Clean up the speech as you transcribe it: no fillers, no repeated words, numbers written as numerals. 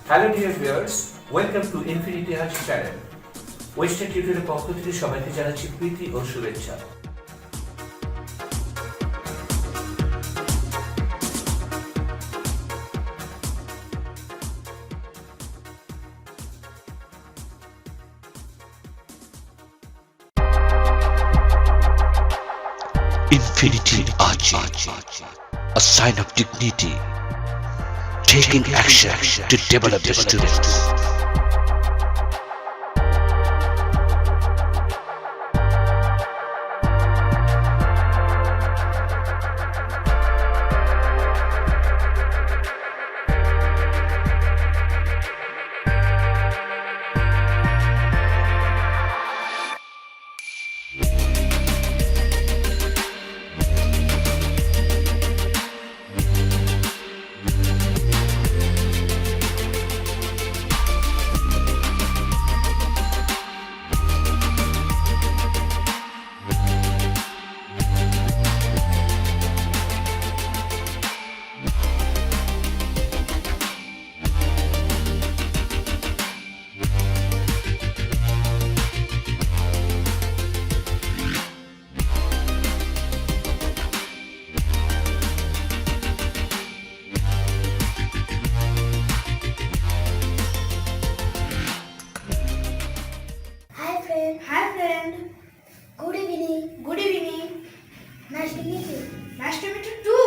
Hello dear viewers, welcome to Infinity Hearts channel. Western টিউটোরিয়ালের পক্ষ থেকে সবাইকে জানাচ্ছি প্রীতি ও শুভেচ্ছা। Infinity Ahzee, a sign of dignity, taking action to develop the students. Hi friend. Good evening. Good evening. Nice to meet you. Nice to meet you too.